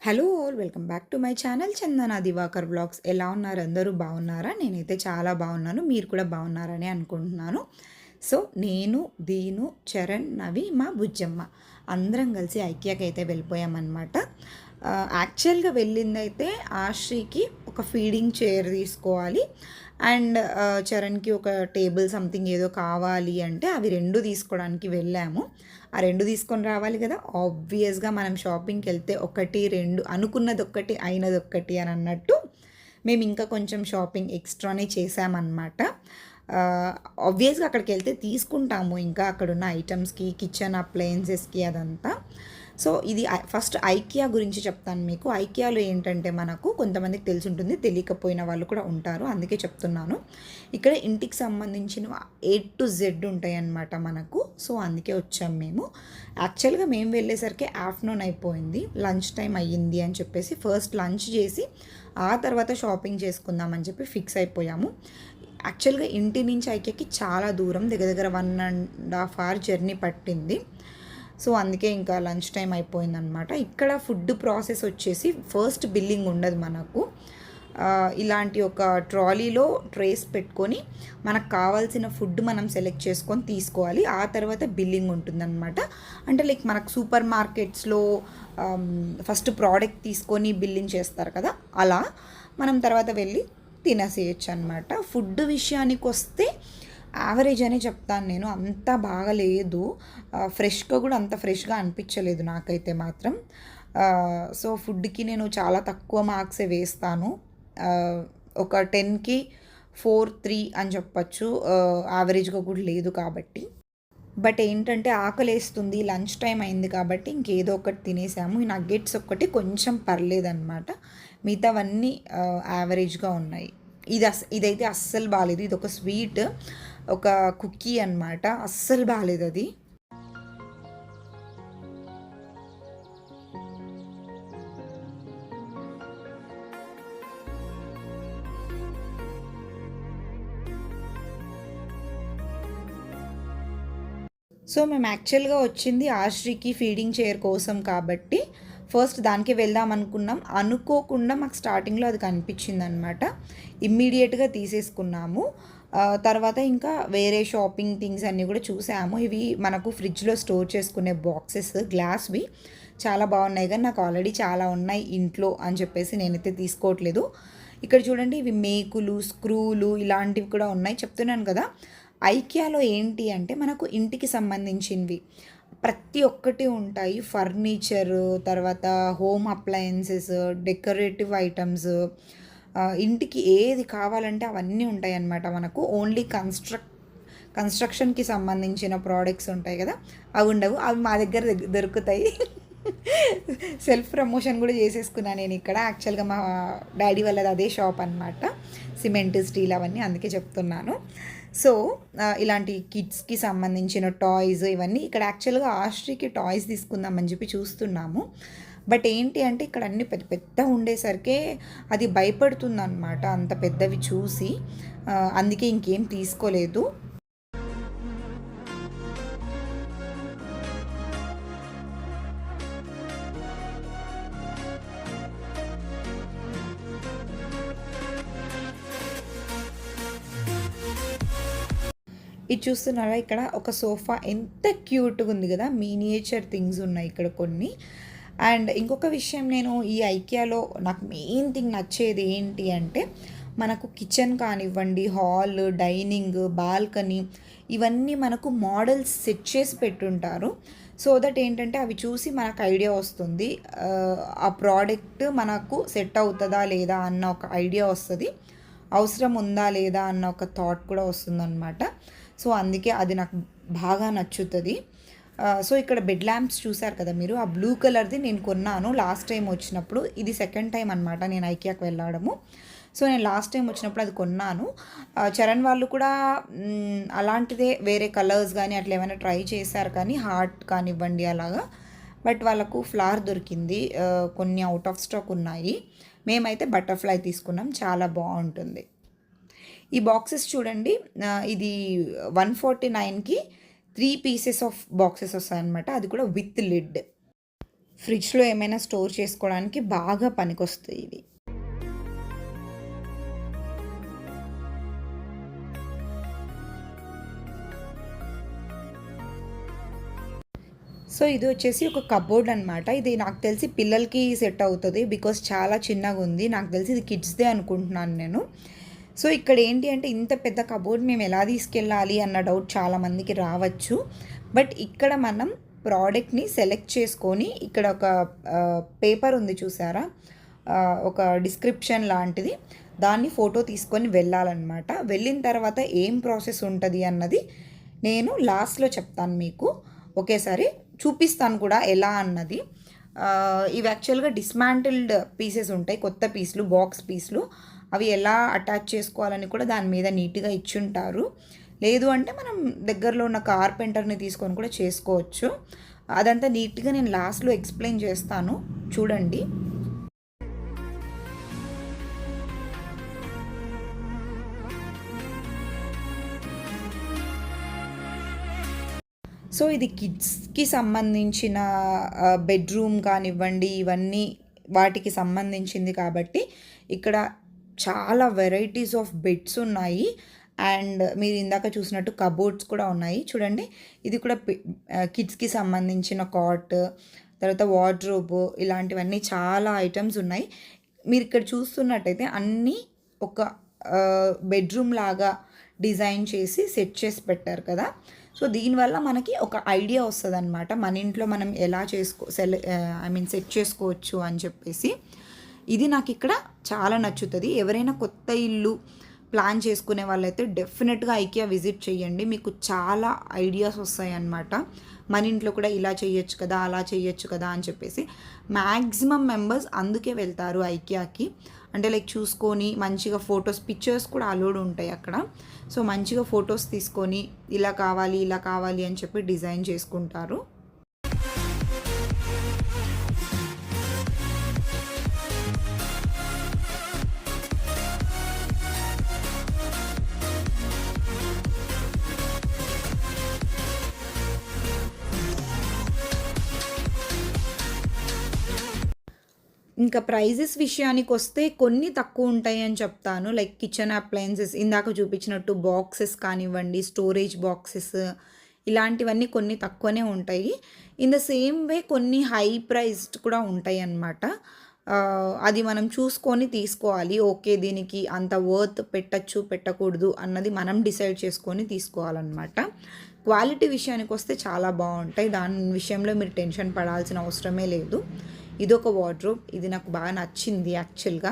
Hello all welcome back to my channel Chandana Divakar vlogs. ఎలా ఉన్నారు? అందరూ బాగున్నారా? నేనైతే చాలా బాగున్నాను. మీరు కూడా బాగున్నారని అనుకుంటున్నాను. సో నేను, దీను, చరణ్, నవి, మా బుజ్జమ్మ అందరం కలిసి ఐకియాకి అయితే వెళ్ళిపోయామన్నమాట. యాక్చువల్గా వెళ్ళిందైతే ఆశ్రీకి ఒక ఫీడింగ్ చైర్ తీసుకోవాలి అండ్ చరణ్కి ఒక టేబుల్ సంథింగ్ ఏదో కావాలి అంటే అవి రెండు తీసుకోవడానికి వెళ్ళాము. ఆ రెండు తీసుకొని రావాలి కదా. ఆబ్వియస్గా మనం షాపింగ్కి వెళ్తే ఒకటి రెండు అనుకున్నది ఒక్కటి అయినది ఒక్కటి అని అన్నట్టు మేము ఇంకా కొంచెం షాపింగ్ ఎక్స్ట్రానే చేసామన్నమాట. ఆబ్వియస్గా అక్కడికి వెళ్తే తీసుకుంటాము ఇంకా అక్కడున్న ఐటమ్స్కి, కిచెన్ అప్లయన్సెస్కి అదంతా. సో ఇది ఫస్ట్ ఐకియా గురించి చెప్తాను మీకు. ఐకియాలో ఏంటంటే మనకు కొంతమందికి తెలిసి ఉంటుంది, తెలియకపోయిన వాళ్ళు కూడా ఉంటారు, అందుకే చెప్తున్నాను. ఇక్కడ ఇంటికి సంబంధించిన A to Z ఉంటాయి అన్నమాట మనకు. సో అందుకే వచ్చాం మేము. యాక్చువల్గా మేము వెళ్ళేసరికి ఆఫ్టర్నూన్ అయిపోయింది, లంచ్ టైం అయ్యింది అని చెప్పేసి ఫస్ట్ లంచ్ చేసి ఆ తర్వాత షాపింగ్ చేసుకుందామని చెప్పి ఫిక్స్ అయిపోయాము. యాక్చువల్గా ఇంటి నుంచి ఐకియాకి చాలా దూరం, దగ్గర దగ్గర 1.5 hour జర్నీ పట్టింది. సో అందుకే ఇంకా లంచ్ టైం అయిపోయిందనమాట. ఇక్కడ ఫుడ్ ప్రాసెస్ వచ్చేసి ఫస్ట్ బిల్లింగ్ ఉండదు మనకు. ఇలాంటి ఒక ట్రాలీలో ట్రేస్ పెట్టుకొని మనకు కావాల్సిన ఫుడ్ మనం సెలెక్ట్ చేసుకొని తీసుకోవాలి. ఆ తర్వాత బిల్లింగ్ ఉంటుందన్నమాట. అంటే లైక్ మనకు సూపర్ మార్కెట్స్లో ఫస్ట్ ప్రోడక్ట్ తీసుకొని బిల్లింగ్ చేస్తారు కదా, అలా మనం తర్వాత వెళ్ళి తినేసేయచ్చు అనమాట. ఫుడ్ విషయానికి వస్తే యావరేజ్ అని చెప్తాను నేను, అంత బాగలేదు. ఫ్రెష్గా కూడా అంత ఫ్రెష్గా అనిపించలేదు నాకైతే మాత్రం. సో ఫుడ్కి నేను చాలా తక్కువ మార్క్సే వేస్తాను. ఒక 10కి 4-3 అని చెప్పచ్చు. యావరేజ్గా కూడా లేదు కాబట్టి. బట్ ఏంటంటే ఆకలేస్తుంది, లంచ్ టైం అయింది కాబట్టి ఇంకేదో ఒకటి తినేసాము. ఈ నగ్గెట్స్ ఒక్కటి కొంచెం పర్లేదన్నమాట, మిగతావన్నీ యావరేజ్గా ఉన్నాయి. ఇదైతే అస్సలు బాగాలేదు. ఇది ఒక స్వీట్, ఒక కుక్కీ అన్నమాట, అస్సలు బాగాలేదు అది. సో మేము యాక్చువల్గా వచ్చింది ఆశ్రీకి ఫీడింగ్ చైర్ కోసం కాబట్టి ఫస్ట్ దానికి వెళ్దాం అనుకున్నాం. అనుకోకుండా మాకు స్టార్టింగ్లో అది కనిపించింది అనమాట, ఇమ్మీడియట్గా తీసేసుకున్నాము. తర్వాత ఇంకా వేరే షాపింగ్ థింగ్స్ అన్నీ కూడా చూసాము. ఇవి మనకు ఫ్రిడ్జ్లో స్టోర్ చేసుకునే బాక్సెస్, గ్లాస్వి చాలా బాగున్నాయి, కానీ నాకు ఆల్రెడీ చాలా ఉన్నాయి ఇంట్లో అని చెప్పేసి నేనైతే తీసుకోవట్లేదు. ఇక్కడ చూడండి, ఇవి మేకులు, స్క్రూలు ఇలాంటివి కూడా ఉన్నాయి. చెప్తున్నాను కదా, ఐకియాలో ఏంటి అంటే మనకు ఇంటికి సంబంధించినవి ప్రతి ఒక్కటి ఉంటాయి. ఫర్నిచర్, తర్వాత హోమ్ అప్లయన్సెస్, డెకరేటివ్ ఐటమ్స్, ఇంటికి ఏది కావాలంటే అవన్నీ ఉంటాయి అన్నమాట మనకు. ఓన్లీ కన్స్ట్రక్షన్కి సంబంధించిన ప్రోడక్ట్స్ ఉంటాయి కదా, అవి ఉండవు. అవి మా దగ్గర దొరుకుతాయి. సెల్ఫ్ ప్రమోషన్ కూడా చేసేసుకున్నాను నేను ఇక్కడ. యాక్చువల్గా మా డాడీ వాళ్ళది అదే షాప్ అనమాట, సిమెంట్, స్టీల్ అవన్నీ, అందుకే చెప్తున్నాను. సో ఇలాంటి కిడ్స్కి సంబంధించిన టాయ్స్ ఇవన్నీ ఇక్కడ. యాక్చువల్గా ఆశ్రీకి టాయ్స్ తీసుకుందామని చెప్పి చూస్తున్నాము. బట్ ఏంటి అంటే ఇక్కడ అన్నీ పెద్ద పెద్ద ఉండేసరికి అది భయపడుతుందన్నమాట, అంత పెద్దవి చూసి. అందుకే ఇంకేం తీసుకోలేదు. ఇది చూస్తున్నారా, ఇక్కడ ఒక సోఫా ఎంత క్యూట్గా ఉంది కదా, మినియేచర్ థింగ్స్ ఉన్నాయి ఇక్కడ కొన్ని. అండ్ ఇంకొక విషయం, నేను ఈ ఐకియాలో నాకు మెయిన్ థింగ్ నచ్చేది ఏంటి అంటే మనకు కిచెన్ కానివ్వండి, హాల్, డైనింగ్, బాల్కనీ ఇవన్నీ మనకు మోడల్స్ సెట్ చేసి పెట్టుంటారు. సో దట్ ఏంటంటే అవి చూసి మనకు ఐడియా వస్తుంది, ఆ ప్రోడక్ట్ మనకు సెట్ అవుతుందా లేదా అన్న ఒక ఐడియా వస్తుంది, అవసరం ఉందా లేదా అన్న ఒక థాట్ కూడా వస్తుందన్నమాట. సో అందుకే అది నాకు బాగా నచ్చుతుంది. సో ఇక్కడ బెడ్ ల్యాంప్స్ చూసారు కదా మీరు, ఆ బ్లూ కలర్ది నేను కొన్నాను లాస్ట్ టైం వచ్చినప్పుడు. ఇది సెకండ్ టైం అనమాట నేను ఐకియాకి వెళ్ళడము. సో నేను లాస్ట్ టైం వచ్చినప్పుడు అది కొన్నాను. చరణ్ వాళ్ళు కూడా అలాంటిదే వేరే కలర్స్ కానీ అట్లా ఏమైనా ట్రై చేశారు, కానీ హార్ట్ కానివ్వండి అలాగా. బట్ వాళ్ళకు ఫ్లవర్ దొరికింది, కొన్ని అవుట్ ఆఫ్ స్టాక్ ఉన్నాయి. మేమైతే బటర్ఫ్లై తీసుకున్నాం, చాలా బాగుంటుంది. ఈ బాక్సెస్ చూడండి, ఇది 149కి 3 pieces ఆఫ్ బాక్సెస్ వస్తాయన్నమాట, అది కూడా విత్ లిడ్. ఫ్రిడ్జ్‌లో ఏమైనా స్టోర్ చేసుకోవడానికి బాగా పనికొస్తాయి ఇవి. సో, ఇది వచ్చేసి ఒక కబోర్డ్ అనమాట. ఇది నాకు తెలిసి పిల్లలకి సెట్ అవుతది. బికాజ్ చాలా చిన్నగుంది. నాకు తెలిసి ఇది కిడ్స్‌దే అనుకుంటున్నాను నేను. సో, ఇక్కడ ఏంటి అంటే ఇంత పెద్ద కబోర్డ్ మేము ఎలా తీసుకెళ్ళాలి అన్న డౌట్ చాలామందికి రావచ్చు. బట్ ఇక్కడ మనం ప్రోడక్ట్‌ని సెలెక్ట్ చేసుకొని ఇక్కడ ఒక పేపర్ ఉంది చూసారా? ఒక డిస్క్రిప్షన్ లాంటిది. దాన్ని ఫోటో తీసుకొని వెళ్ళాలన్నమాట. వెళ్ళిన తర్వాత ఏం ప్రాసెస్ ఉంటది అన్నది నేను లాస్ట్‌లో చెప్తాను మీకు. ఒకేసారి చూపిస్తాను కూడా ఎలా అన్నది. ఇవి యాక్చువల్‌గా డిస్మాంటిల్డ్ పీసెస్ ఉంటాయి. కొత్త పీసులు, బాక్స్ పీసులు. అవి ఎలా అటాచ్ చేసుకోవాలని కూడా దాని మీద నీట్‌గా ఇచ్చుంటారు. లేదు అంటే మనం దగ్గరలో ఉన్న కార్పెంటర్‌ని తీసుకొని కూడా చేసుకోవచ్చు. అదంతా నీట్‌గా నేను లాస్ట్‌లో ఎక్స్‌ప్లెయిన్ చేస్తాను. చూడండి. సో, ఇది కిడ్స్‌కి సంబంధించిన బెడ్‌రూమ్ కానివ్వండి, ఇవన్నీ వాటికి సంబంధించింది కాబట్టి ఇక్కడ చాలా వెరైటీస్ ఆఫ్ బెడ్స్ ఉన్నాయి. అండ్ మీరు ఇందాక చూసినట్టు కబోర్డ్స్ కూడా ఉన్నాయి. చూడండి, ఇది కూడా కిడ్స్‌కి సంబంధించిన కాట్, తర్వాత వార్డ్రోబ్, ఇలాంటివన్నీ చాలా ఐటమ్స్ ఉన్నాయి. మీరు ఇక్కడ చూస్తున్నట్టయితే అన్నీ ఒక బెడ్‌రూమ్ లాగా డిజైన్ చేసి సెట్ చేసి పెట్టారు కదా! సో, దీనివల్ల మనకి ఒక ఐడియా వస్తదనమాట. మన ఇంట్లో మనం ఎలా సెట్ చేసుకోవచ్చు అని చెప్పేసి. ఇది నాకిక్కడ చాలా నచ్చుతది. ఎవరైనా కొత్త ఇల్లు ప్లాన్ చేసుకునే వాళ్ళైతే డెఫినెట్‌గా ఐకియా విజిట్ చేయండి. మీకు చాలా ఐడియాస్ వస్తాయన్నమాట. మన ఇంట్లో కూడా ఇలా చేయొచ్చు కదా, అలా చేయొచ్చు కదా అని చెప్పేసి. మ్యాక్సిమం మెంబర్స్ అందుకే వెళ్తారు ఐకియాకి. అంటే లైక్ చూసుకొని మంచిగా ఫొటోస్, పిక్చర్స్ కూడా అలోడ్ ఉంటాయి అక్కడ. సో, మంచిగా ఫొటోస్ తీసుకొని ఇలా కావాలి, ఇలా కావాలి అని చెప్పి డిజైన్ చేసుకుంటారు. ఇంకా ప్రైజెస్ విషయానికొస్తే కొన్ని తక్కువ ఉంటాయి అని చెప్తాను. లైక్ కిచెన్ అప్లయన్సెస్ ఇందాక చూపించినట్టు బాక్సెస్ కానివ్వండి, స్టోరేజ్ బాక్సెస్, ఇలాంటివన్నీ కొన్ని తక్కువనే ఉంటాయి. ఇన్ ద సేమ్ వే కొన్ని హై ప్రైస్డ్ కూడా ఉంటాయి అన్నమాట. అది మనం చూసుకొని తీసుకోవాలి. ఓకే, దీనికి అంత వర్త్ పెట్టచ్చు, పెట్టకూడదు అన్నది మనం డిసైడ్ చేసుకొని తీసుకోవాలన్నమాట. క్వాలిటీ విషయానికొస్తే చాలా బాగుంటాయి. దాని విషయంలో మీరు టెన్షన్ పడాల్సిన అవసరమే లేదు. ఇదొక వార్డ్రోబ్. ఇది నాకు బాగా నచ్చింది యాక్చువల్‌గా.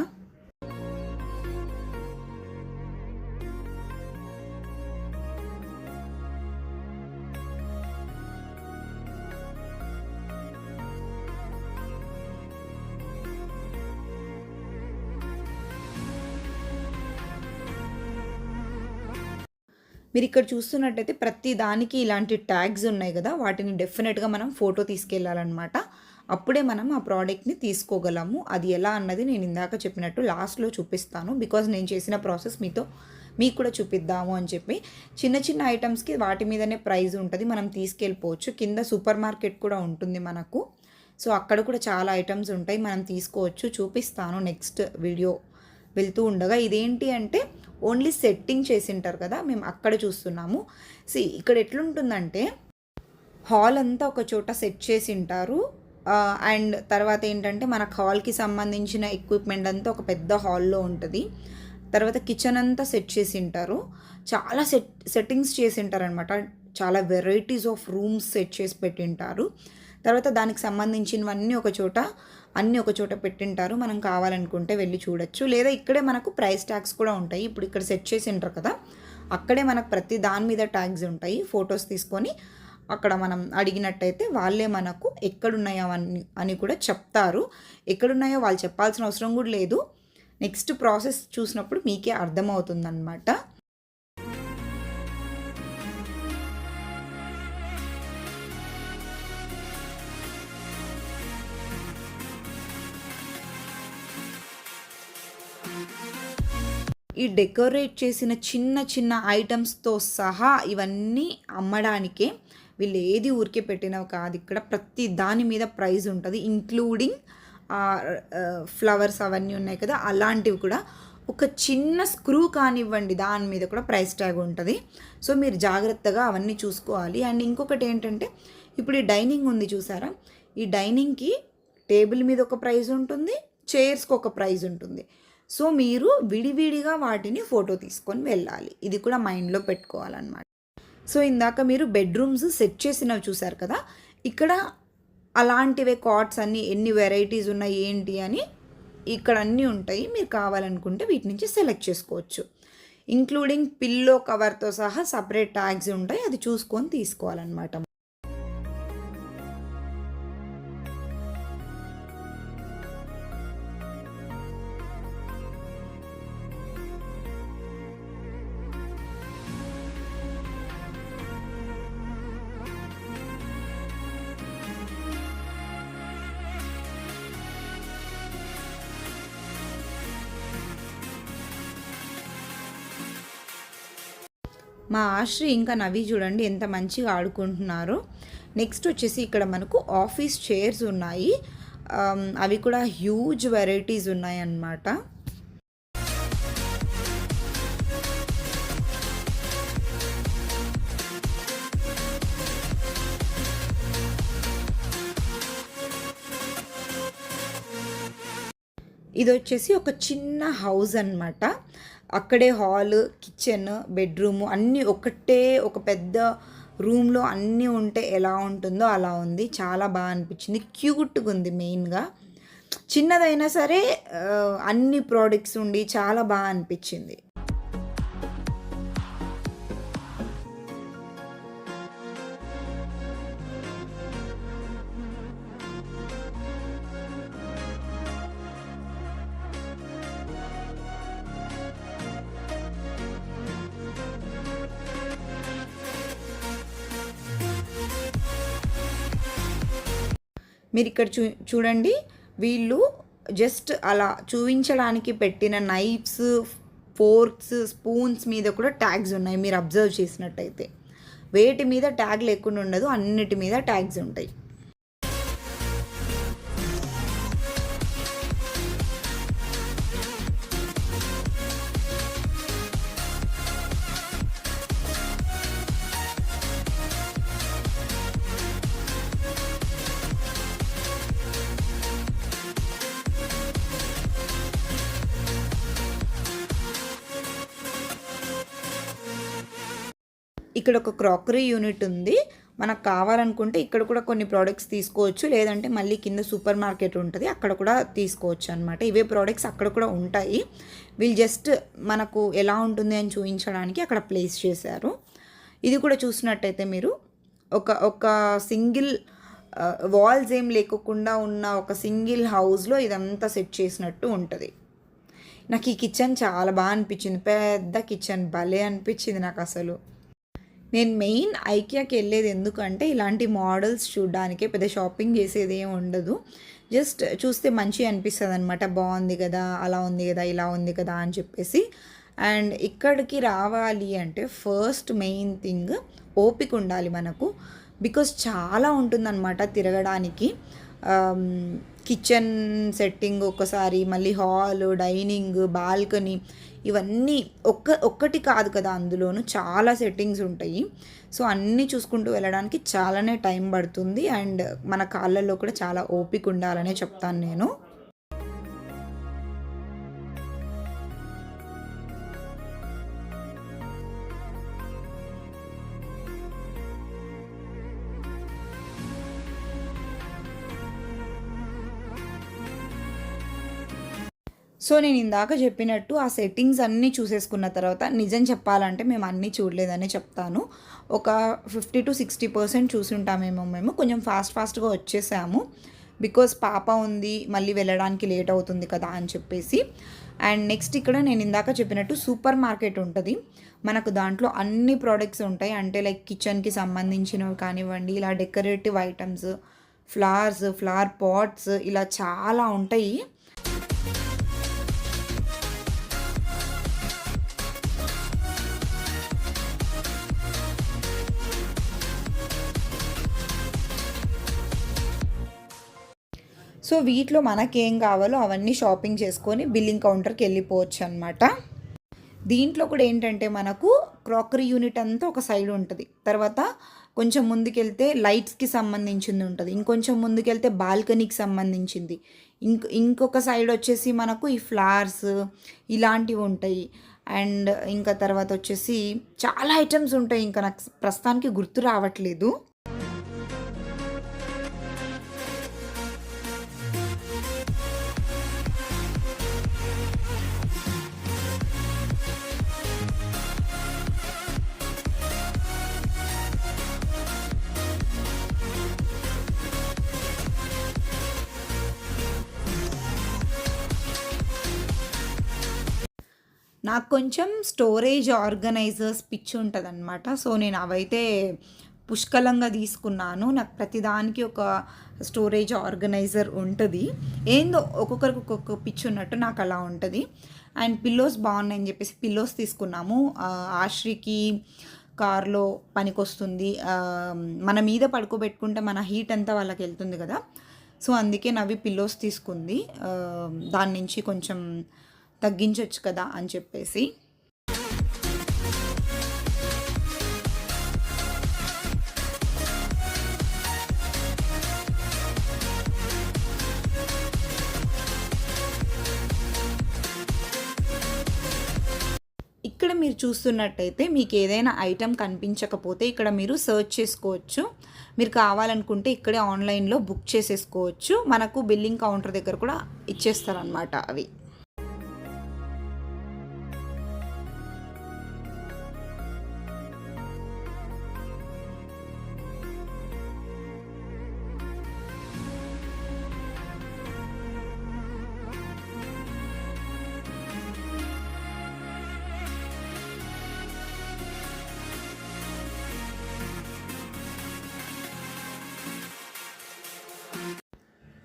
మీరిక్కడ చూస్తున్నట్టయితే ప్రతి దానికి ఇలాంటి ట్యాగ్స్ ఉన్నాయి కదా! వాటిని డెఫినెట్‌గా మనం ఫోటో తీసుకెళ్ళాలన్నమాట. అప్పుడే మనం ఆ ప్రోడక్ట్‌ని తీసుకోగలము. అది ఎలా అన్నది నేను ఇందాక చెప్పినట్టు లాస్ట్‌లో చూపిస్తాను. బికాజ్ నేను చేసిన ప్రాసెస్ మీకు కూడా చూపిద్దాము అని చెప్పి. చిన్న చిన్న ఐటమ్స్‌కి వాటి మీదనే ప్రైస్ ఉంటది. మనం తీసుకెళ్ళిపోవచ్చు. కింద సూపర్ మార్కెట్ కూడా ఉంటుంది మనకు. సో, అక్కడ కూడా చాలా ఐటమ్స్ ఉంటాయి. మనం తీసుకోవచ్చు. చూపిస్తాను నెక్స్ట్ వీడియో వెళ్తూ ఉండగా. ఇదేంటి అంటే ఓన్లీ సెట్టింగ్ చేసింటారు కదా! మేము అక్కడ చూస్తున్నాము. ఇక్కడ ఎట్లుంటుందంటే హాల్ అంతా ఒక చోట సెట్ చేసింటారు. అండ్ తర్వాత ఏంటంటే మనకు హాల్‌కి సంబంధించిన ఎక్విప్‌మెంట్ అంతా ఒక పెద్ద హాల్‌లో ఉంటది. తర్వాత కిచెన్ అంతా సెట్ చేసింటారు. చాలా సెట్టింగ్స్ చేసింటారనమాట. చాలా వెరైటీస్ ఆఫ్ రూమ్స్ సెట్ చేసి పెట్టింటారు. తర్వాత దానికి సంబంధించినవన్నీ అన్నీ ఒక చోట పెట్టింటారు. మనం కావాలనుకుంటే వెళ్ళి చూడొచ్చు. లేదా ఇక్కడే మనకు ప్రైస్ ట్యాగ్స్ కూడా ఉంటాయి. ఇప్పుడు ఇక్కడ సెట్ చేసింటారు కదా! అక్కడే మనకు ప్రతి దాని మీద ట్యాగ్స్ ఉంటాయి. ఫొటోస్ తీసుకొని అక్కడ మనం అడిగినట్టయితే వాళ్ళే మనకు ఎక్కడున్నాయో అని కూడా చెప్తారు. ఎక్కడున్నాయో వాళ్ళు చెప్పాల్సిన అవసరం కూడా లేదు. నెక్స్ట్ ప్రాసెస్ చూసినప్పుడు మీకే అర్థమవుతుందన్నమాట. ఈ డెకరేట్ చేసిన చిన్న చిన్న ఐటమ్స్తో సహా ఇవన్నీ అమ్మడానికే. వీళ్ళు ఏది ఊరికే పెట్టినవి కాదు, ఇక్కడ ప్రతి దాని మీద ప్రైస్ ఉంటుంది, ఇంక్లూడింగ్ ఫ్లవర్స్ అవన్నీ ఉన్నాయి కదా అలాంటివి కూడా. ఒక చిన్న స్క్రూ కానివ్వండి దాని మీద కూడా ప్రైస్ ట్యాగ్ ఉంటుంది. సో మీరు జాగ్రత్తగా అవన్నీ చూసుకోవాలి. అండ్ ఇంకొకటి ఏంటంటే, ఇప్పుడు ఈ డైనింగ్ ఉంది చూసారా, ఈ డైనింగ్కి టేబుల్ మీద ఒక ప్రైస్ ఉంటుంది, చైర్స్కి ఒక ప్రైస్ ఉంటుంది. సో మీరు విడివిడిగా వాటిని ఫోటో తీసుకొని వెళ్ళాలి, ఇది కూడా మైండ్లో పెట్టుకోవాలన్నమాట. సో ఇందాక మీరు బెడ్రూమ్స్ సెట్ చేసినవి చూసారు కదా, ఇక్కడ అలాంటివే కాట్స్ అన్నీ ఎన్ని వెరైటీస్ ఉన్నాయి ఏంటి అని ఇక్కడ అన్నీ ఉంటాయి. మీరు కావాలనుకుంటే వీటి నుంచి సెలెక్ట్ చేసుకోవచ్చు. ఇంక్లూడింగ్ పిల్లో కవర్తో సహా సపరేట్ ట్యాగ్స్ ఉంటాయి, అది చూసుకొని తీసుకోవాలన్నమాట. మా ఆశ్రీ ఇంకా నవి చూడండి ఎంత మంచిగా ఆడుకుంటున్నారో. నెక్స్ట్ వచ్చేసి ఇక్కడ మనకు ఆఫీస్ చైర్స్ ఉన్నాయి, అవి కూడా హ్యూజ్ వెరైటీస్ ఉన్నాయి అన్నమాట. ఇది వచ్చేసి ఒక చిన్న హౌస్ అన్నమాట. అక్కడే హాల్, కిచెన్, బెడ్రూము అన్నీ ఒక పెద్ద రూమ్లో అన్నీ ఉంటే ఎలా ఉంటుందో అలా ఉంది. చాలా బాగా అనిపించింది, క్యూట్గా ఉంది. మెయిన్గా చిన్నదైనా సరే అన్ని ప్రోడక్ట్స్ ఉండి చాలా బాగా అనిపించింది. మీరు ఇక్కడ చూడండి, వీళ్ళు జస్ట్ అలా చూపించడానికి పెట్టిన నైఫ్స్, ఫోర్క్స్, స్పూన్స్ మీద కూడా ట్యాగ్స్ ఉన్నాయి. మీరు అబ్జర్వ్ చేసినట్టయితే వేటి మీద ట్యాగ్ లేకుండా ఉండదు, అన్నిటి మీద ట్యాగ్స్ ఉంటాయి. ఇక్కడ ఒక క్రాకరీ యూనిట్ ఉంది, మనకు కావాలనుకుంటే ఇక్కడ కూడా కొన్ని ప్రోడక్ట్స్ తీసుకోవచ్చు, లేదంటే మళ్ళీ కింద సూపర్ మార్కెట్ ఉంటుంది అక్కడ కూడా తీసుకోవచ్చు అనమాట. ఇవే ప్రోడక్ట్స్ అక్కడ కూడా ఉంటాయి, వీళ్ళు జస్ట్ మనకు ఎలా ఉంటుంది అని చూపించడానికి అక్కడ ప్లేస్ చేశారు. ఇది కూడా చూసినట్టయితే మీరు ఒక సింగిల్ వాల్స్ ఏం లేకుండా ఉన్న ఒక సింగిల్ హౌస్లో ఇదంతా సెట్ చేసినట్టు ఉంటుంది. నాకు ఈ కిచెన్ చాలా బాగా అనిపించింది, పెద్ద కిచెన్ భలే అనిపించింది నాకు అసలు. నేను మెయిన్ ఐకియాకి వెళ్ళేది ఎందుకంటే ఇలాంటి మోడల్స్ చూడడానికే, పెద్ద షాపింగ్ చేసేది ఏమి ఉండదు, జస్ట్ చూస్తే మంచిగా అనిపిస్తుంది అనమాట. బాగుంది కదా, అలా ఉంది కదా, ఇలా ఉంది కదా అని చెప్పేసి. అండ్ ఇక్కడికి రావాలి అంటే ఫస్ట్ మెయిన్ థింగ్ ఓపిక ఉండాలి మనకు, బికాస్ చాలా ఉంటుందన్నమాట తిరగడానికి. కిచెన్ సెట్టింగ్ ఒకసారి, మళ్ళీ హాల్, డైనింగ్, బాల్కనీ, ఇవన్నీ ఒక్కటి కాదు కదా, అందులోనూ చాలా సెట్టింగ్స్ ఉంటాయి. సో అన్నీ చూసుకుంటూ వెళ్ళడానికి చాలానే టైం పడుతుంది, అండ్ మన కాళ్ళల్లో కూడా చాలా ఓపిక ఉండాలనే చెప్తాను నేను. సో నేను ఇందాక చెప్పినట్టు ఆ సెట్టింగ్స్ అన్నీ చూసేసుకున్న తర్వాత నిజం చెప్పాలంటే మేము అన్నీ చూడలేదని చెప్తాను. ఒక 50-60% చూసి ఉంటామేమో. మేము కొంచెం ఫాస్ట్గా వచ్చేసాము, బికాజ్ పాప ఉంది, మళ్ళీ వెళ్ళడానికి లేట్ అవుతుంది కదా అని చెప్పేసి. అండ్ నెక్స్ట్ ఇక్కడ నేను ఇందాక చెప్పినట్టు సూపర్ మార్కెట్ ఉంటుంది మనకు, దాంట్లో అన్ని ప్రోడక్ట్స్ ఉంటాయి. అంటే లైక్ కిచెన్కి సంబంధించినవి కానివ్వండి, ఇలా decorative items, flowers, flower pots, ఇలా చాలా ఉంటాయి. సో వీటిలో మనకేం కావాలో అవన్నీ షాపింగ్ చేసుకొని బిల్లింగ్ కౌంటర్కి వెళ్ళిపోవచ్చు అనమాట. దీంట్లో కూడా ఏంటంటే మనకు క్రాకరీ యూనిట్ అంతా ఒక సైడ్ ఉంటుంది. తర్వాత కొంచెం ముందుకెళ్తే లైట్స్కి సంబంధించింది ఉంటుంది. ఇంకొంచెం ముందుకెళ్తే బాల్కనీకి సంబంధించింది. ఇంకొక సైడ్ వచ్చేసి మనకు ఈ ఫ్లవర్స్ ఇలాంటివి ఉంటాయి. అండ్ ఇంకా తర్వాత వచ్చేసి చాలా ఐటమ్స్ ఉంటాయి. ఇంకా నాకు ప్రస్తుతానికి గుర్తు రావట్లేదు. నాకు కొంచెం స్టోరేజ్ ఆర్గనైజర్స్ పిచ్చి ఉంటుందన్నమాట. సో నేను అవైతే పుష్కలంగా తీసుకున్నాను. నాకు ప్రతిదానికి ఒక స్టోరేజ్ ఆర్గనైజర్ ఉంటుంది. ఏందో ఒక్కొక్కరికి ఒక్కొక్క పిచ్చి ఉన్నట్టు నాకు అలా ఉంటుంది. అండ్ పిల్లోస్ బాగున్నాయని చెప్పేసి పిల్లోస్ తీసుకున్నాము. ఆశ్రికి కార్లో పనికొస్తుంది. మన మీద పడుకోబెట్టుకుంటే మన హీట్ అంతా వాళ్ళకి వెళ్తుంది కదా. సో అందుకే నవ్వి పిల్లోస్ తీసుకుంది. దాని నుంచి కొంచెం తగ్గించవచ్చు కదా అని చెప్పేసి. ఇక్కడ మీరు చూస్తున్నట్టయితే మీకు ఏదైనా ఐటెం కనిపించకపోతే ఇక్కడ మీరు సర్చ్ చేసుకోవచ్చు. మీరు కావాలనుకుంటే ఇక్కడే ఆన్లైన్లో బుక్ చేసేసుకోవచ్చు. మనకు బిల్లింగ్ కౌంటర్ దగ్గర కూడా ఇచ్చేస్తారనమాట అవి.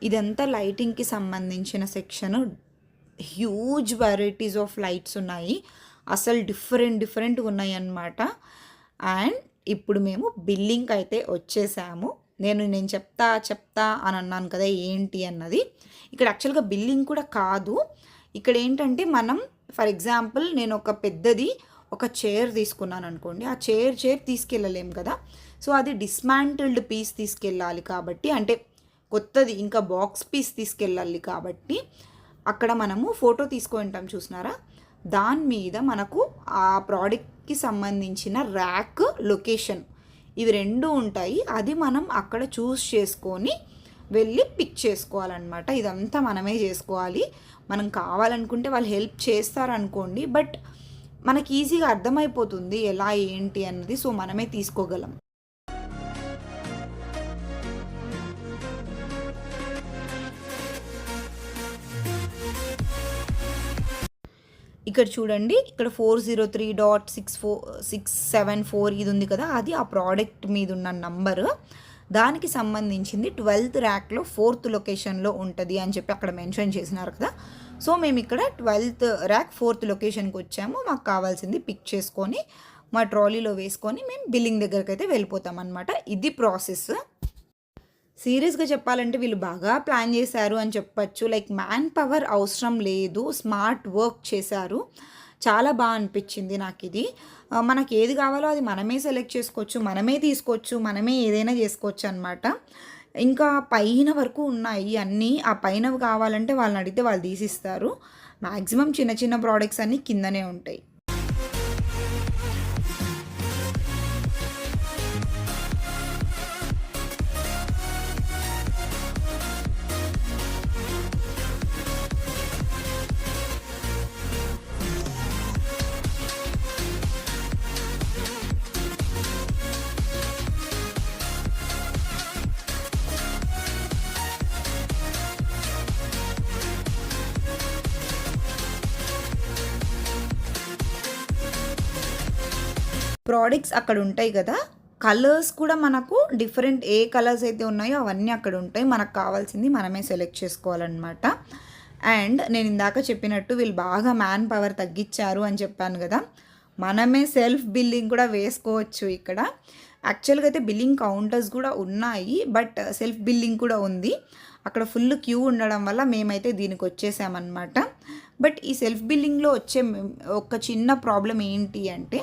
ఇదంతా లైటింగ్కి సంబంధించిన section. Huge varieties of lights ఉన్నాయి. అసలు డిఫరెంట్గా ఉన్నాయి అన్నమాట. అండ్ ఇప్పుడు మేము బిల్లింగ్కి అయితే వచ్చేసాము. నేను చెప్తా అని అన్నాను కదా ఏంటి అన్నది. ఇక్కడ యాక్చువల్గా బిల్లింగ్ కూడా కాదు. ఇక్కడ ఏంటంటే మనం ఫర్ ఎగ్జాంపుల్ నేను ఒక చైర్ తీసుకున్నాను అనుకోండి. ఆ చైర్ తీసుకెళ్ళలేము కదా. సో అది డిస్మాంటిల్డ్ పీస్ తీసుకెళ్ళాలి కాబట్టి, అంటే కొత్తది ఇంకా బాక్స్ పీస్ తీసుకెళ్ళాలి కాబట్టి అక్కడ మనము ఫోటో తీసుకుంటాం చూసినారా, దాని మీద మనకు ఆ ప్రోడక్ట్కి సంబంధించిన ర్యాక్ లొకేషన్ ఇవి రెండు ఉంటాయి. అది మనం అక్కడ చూస్ చేసుకొని వెళ్ళి పిక్ చేసుకోవాలన్నమాట. ఇదంతా మనమే చేసుకోవాలి. మనం కావాలనుకుంటే వాళ్ళు హెల్ప్ చేస్తారనుకోండి, బట్ మనకి ఈజీగా అర్థమైపోతుంది ఎలా ఏంటి అన్నది. సో మనమే తీసుకోగలం. ఇక్కడ చూడండి, ఇక్కడ 403.674 ఇది ఉంది కదా, అది ఆ ప్రోడక్ట్ మీద ఉన్న నంబరు. దానికి సంబంధించింది 12th ర్యాక్లో 4th లొకేషన్లో ఉంటుంది అని చెప్పి అక్కడ మెన్షన్ చేసినారు కదా. సో మేము ఇక్కడ 12th ర్యాక్ 4th లొకేషన్కి వచ్చాము. మాకు కావాల్సింది పిక్ చేసుకొని మా ట్రాలీలో వేసుకొని మేము బిల్లింగ్ దగ్గరికి అయితే వెళ్ళిపోతాం అనమాట. ఇది ప్రాసెస్. సీరియస్గా చెప్పాలంటే వీళ్ళు బాగా ప్లాన్ చేశారు అని చెప్పచ్చు. లైక్ మ్యాన్ పవర్ అవసరం లేదు, స్మార్ట్ వర్క్ చేశారు. చాలా బాగా అనిపించింది నాకు ఇది. మనకి ఏది కావాలో అది మనమే సెలెక్ట్ చేసుకోవచ్చు, మనమే తీసుకోవచ్చు, మనమే ఏదైనా చేసుకోవచ్చు అనమాట. ఇంకా పైన వరకు ఉన్నాయి అన్నీ. ఆ పైనవి కావాలంటే వాళ్ళని అడిగితే వాళ్ళు తీసిస్తారు. మ్యాక్సిమం చిన్న చిన్న ప్రోడక్ట్స్ అన్నీ కిందనే ఉంటాయి. ప్రోడక్ట్స్ అక్కడ ఉంటాయి కదా, కలర్స్ కూడా మనకు డిఫరెంట్ ఏ కలర్స్ అయితే ఉన్నాయో అవన్నీ అక్కడ ఉంటాయి. మనకు కావాల్సింది మనమే సెలెక్ట్ చేసుకోవాలన్నమాట. అండ్ నేను ఇందాక చెప్పినట్టు వీళ్ళు బాగా మ్యాన్ పవర్ తగ్గించారు అని చెప్పాను కదా, మనమే సెల్ఫ్ బిల్లింగ్ కూడా వేసుకోవచ్చు ఇక్కడ. యాక్చువల్గా అయితే బిల్లింగ్ కౌంటర్స్ కూడా ఉన్నాయి, బట్ సెల్ఫ్ బిల్లింగ్ కూడా ఉంది. అక్కడ ఫుల్ క్యూ ఉండడం వల్ల మేమైతే దీనికి వచ్చేసామన్నమాట. బట్ ఈ సెల్ఫ్ బిల్లింగ్లో వచ్చే ఒక చిన్న ప్రాబ్లం ఏంటి అంటే,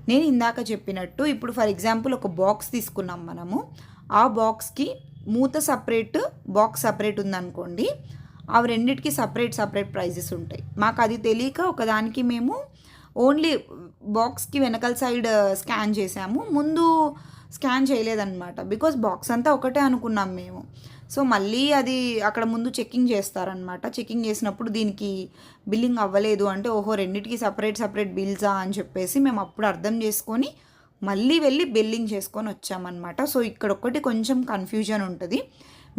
నేను ఇందాక చెప్పినట్టు ఇప్పుడు ఫర్ ఎగ్జాంపుల్ ఒక బాక్స్ తీసుకున్నాం మనము, ఆ బాక్స్కి మూత సపరేట్, బాక్స్ సపరేట్ ఉందనుకోండి, అవి రెండిటికి సపరేట్ ప్రైజెస్ ఉంటాయి. మాకు అది తెలియక ఒకదానికి మేము ఓన్లీ బాక్స్కి వెనకాల సైడ్ స్కాన్ చేసాము, ముందు స్కాన్ చేయలేదన్నమాట. బికాజ్ బాక్స్ అంతా ఒకటే అనుకున్నాం మేము. సో మళ్ళీ అది అక్కడ ముందు చెక్కింగ్ చేస్తారనమాట. చెక్కింగ్ చేసినప్పుడు దీనికి బిల్లింగ్ అవ్వలేదు అంటే, ఓహో రెండింటికి సపరేట్ బిల్సా అని చెప్పేసి మేము అప్పుడు అర్థం చేసుకొని మళ్ళీ వెళ్ళి బిల్లింగ్ చేసుకొని వచ్చామన్నమాట. సో ఇక్కడ ఒక్కటి కొంచెం కన్ఫ్యూజన్ ఉంటుంది,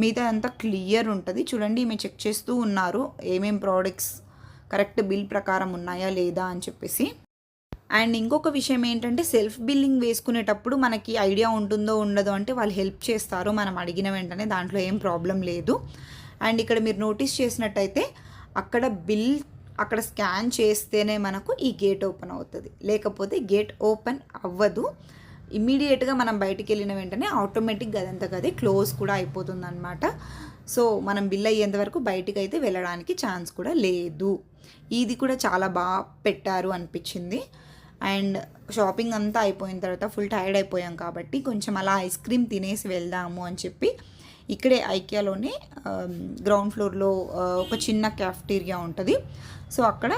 మిగతా అంతా క్లియర్ ఉంటుంది. చూడండి మేము చెక్ చేస్తూ ఉన్నారు ఏమేం ప్రోడక్ట్స్ కరెక్ట్ బిల్ ప్రకారం ఉన్నాయా లేదా అని చెప్పేసి. అండ్ ఇంకొక విషయం ఏంటంటే, సెల్ఫ్ బిల్లింగ్ వేసుకునేటప్పుడు మనకి ఐడియా ఉంటుందో ఉండదో అంటే వాళ్ళు హెల్ప్ చేస్తారు మనం అడిగిన వెంటనే, దాంట్లో ఏం ప్రాబ్లం లేదు. అండ్ ఇక్కడ మీరు నోటీస్ చేసినట్టయితే అక్కడ స్కాన్ చేస్తేనే మనకు ఈ గేట్ ఓపెన్ అవుతుంది, లేకపోతే గేట్ ఓపెన్ అవ్వదు. ఇమ్మీడియట్గా మనం బయటికి వెళ్ళిన వెంటనే ఆటోమేటిక్గా అదంతకదే క్లోజ్ కూడా అయిపోతుంది అనమాట. సో మనం బిల్ అయ్యేంత వరకు బయటికి అయితే వెళ్ళడానికి ఛాన్స్ కూడా లేదు. ఇది కూడా చాలా బాగా పెట్టారు అనిపించింది. అండ్ షాపింగ్ అంతా అయిపోయిన తర్వాత ఫుల్ టైర్డ్ అయిపోయాం కాబట్టి కొంచెం అలా ఐస్ క్రీమ్ తినేసి వెళ్దాము అని చెప్పి ఇక్కడే ఐకియాలోనే గ్రౌండ్ ఫ్లోర్లో ఒక చిన్న క్యాఫ్టీరియా ఉంటుంది. సో అక్కడ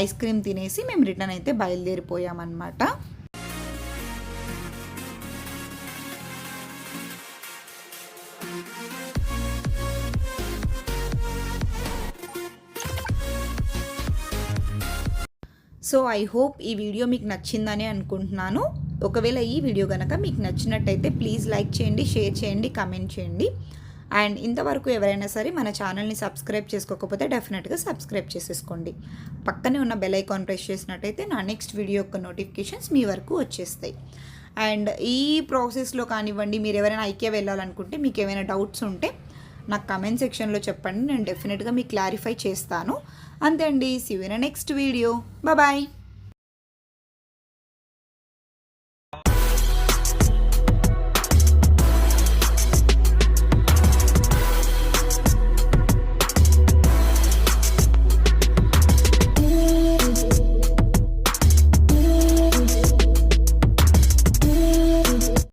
ఐస్ క్రీమ్ తినేసి మేము రిటర్న్ అయితే బయలుదేరిపోయామన్నమాట. సో ఐ హోప్ ఈ వీడియో మీకు నచ్చిందని అనుకుంటున్నాను. ఒకవేళ ఈ వీడియో కనుక మీకు నచ్చినట్టయితే ప్లీజ్ లైక్ చేయండి, షేర్ చేయండి, కమెంట్ చేయండి. అండ్ ఇంతవరకు ఎవరైనా సరే మన ఛానల్ని సబ్స్క్రైబ్ చేసుకోకపోతే డెఫినెట్గా సబ్స్క్రైబ్ చేసేసుకోండి. పక్కనే ఉన్న బెల్ ఐకాన్ ప్రెస్ చేసినట్టయితే నా నెక్స్ట్ వీడియో యొక్క నోటిఫికేషన్స్ మీ వరకు వచ్చేస్తాయి. అండ్ ఈ ప్రాసెస్లో కానివ్వండి, మీరు ఎవరైనా ఐకియా వెళ్ళాలనుకుంటే మీకు ఏమైనా డౌట్స్ ఉంటే నాకు కమెంట్ సెక్షన్లో చెప్పండి, నేను డెఫినెట్గా మీకు క్లారిఫై చేస్తాను. అంతే అండి. See you in next video. Bye.